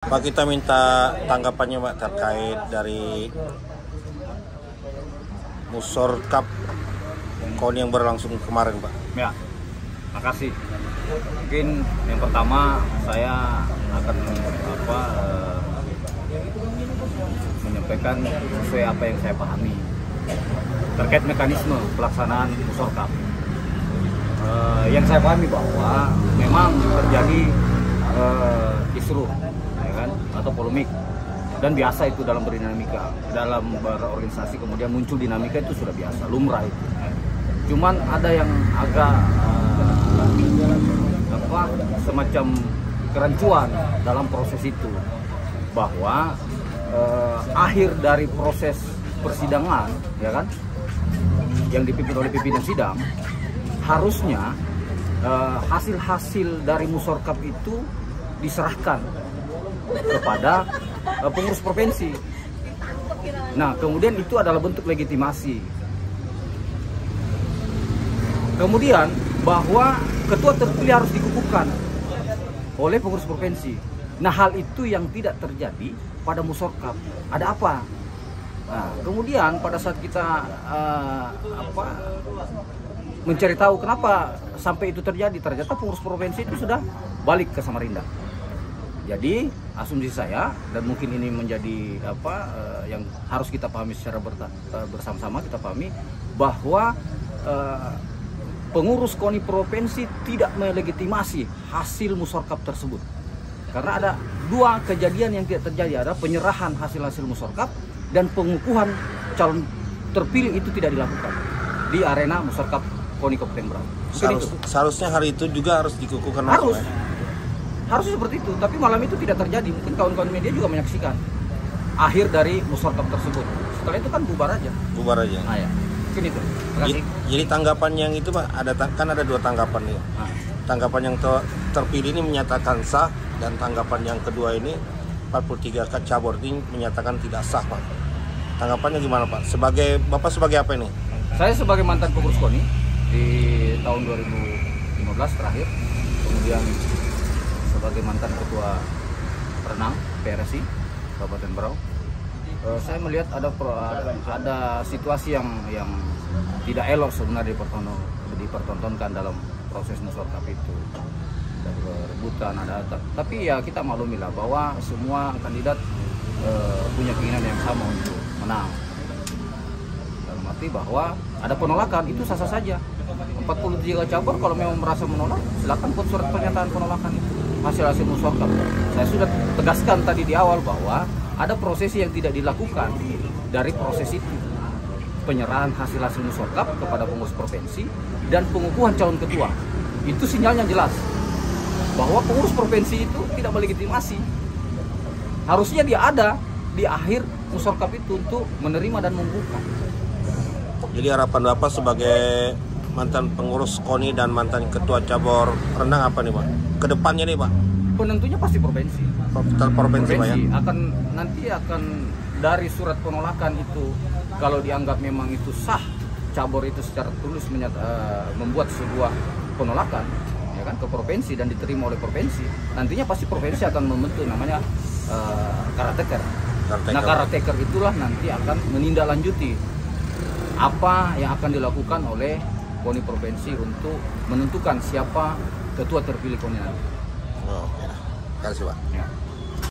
Pak, kita minta tanggapannya Pak terkait dari Musorkap KONI yang berlangsung kemarin Pak. Ya, makasih. Mungkin yang pertama saya akan menyampaikan sesuai apa yang saya pahami terkait mekanisme pelaksanaan Musorkap. Yang saya pahami bahwa memang terjadi kisruh, ya kan, atau polemik, dan biasa itu dalam berdinamika, dalam berorganisasi kemudian muncul dinamika itu sudah biasa, lumrah itu. Cuman ada yang agak semacam kerancuan dalam proses itu, bahwa akhir dari proses persidangan, ya kan, yang dipimpin oleh pimpinan sidang, harusnya hasil-hasil dari Musorkap itu diserahkan kepada pengurus provinsi. Nah, kemudian itu adalah bentuk legitimasi. Kemudian bahwa ketua terpilih harus dikukuhkan oleh pengurus provinsi. Nah, hal itu yang tidak terjadi pada Musorkap. Ada apa? Nah, kemudian pada saat kita mencari tahu kenapa sampai itu terjadi, ternyata pengurus provinsi itu sudah balik ke Samarinda. Jadi asumsi saya, dan mungkin ini menjadi yang harus kita pahami secara bersama-sama, kita pahami bahwa pengurus KONI provinsi tidak melegitimasi hasil Musorkap tersebut. Karena ada dua kejadian yang tidak terjadi, ada penyerahan hasil-hasil Musorkap dan pengukuhan calon terpilih itu tidak dilakukan di arena Musorkap KONI Kabupaten Berau. Seharusnya hari itu juga harus dikukuhkan. Harusnya seperti itu, tapi malam itu tidak terjadi. Mungkin kawan-kawan media juga menyaksikan akhir dari Musorkap tersebut. Setelah itu kan bubar aja. Nah, ya. Mungkin itu. Jadi tanggapan yang itu Pak, ada dua tanggapan nih. Tanggapan yang terpilih ini menyatakan sah, dan tanggapan yang kedua ini 43 cabur ini menyatakan tidak sah Pak. Tanggapannya gimana Pak? Bapak sebagai apa ini? Saya sebagai mantan pengurus KONI di tahun 2015 terakhir, kemudian sebagai mantan ketua renang PRSI Kabupaten Berau, saya melihat ada situasi yang tidak elok sebenarnya dipertontonkan dalam proses Musorkap itu. Ada rebutan, tapi ya kita maklumilah bahwa semua kandidat punya keinginan yang sama untuk menang. Dalam arti bahwa ada penolakan, itu sah-sah saja. 43 cabur kalau memang merasa menolak, silakan buat surat pernyataan penolakan itu hasil-hasil Musorkap. Saya sudah tegaskan tadi di awal bahwa ada prosesi yang tidak dilakukan dari proses itu, penyerahan hasil-hasil Musorkap kepada pengurus provinsi dan pengukuhan calon ketua. Itu sinyalnya jelas bahwa pengurus provinsi itu tidak melegitimasi. Harusnya dia ada di akhir Musorkap itu untuk menerima dan membuka. Jadi harapan Bapak sebagai mantan pengurus KONI dan mantan ketua cabur renang apa nih Pak? Kedepannya nih Pak? Penentunya pasti provinsi. Provinsi Pak ya? Nanti akan dari surat penolakan itu, kalau dianggap memang itu sah, cabur itu secara tulus membuat sebuah penolakan, ya kan, ke provinsi dan diterima oleh provinsi, nantinya pasti provinsi akan membentuk namanya karateker. Nah, karateker itulah nanti akan menindaklanjuti apa yang akan dilakukan oleh KONI provinsi untuk menentukan siapa ketua terpilih KONI nanti. Oke. Terima kasih Pak. Ya.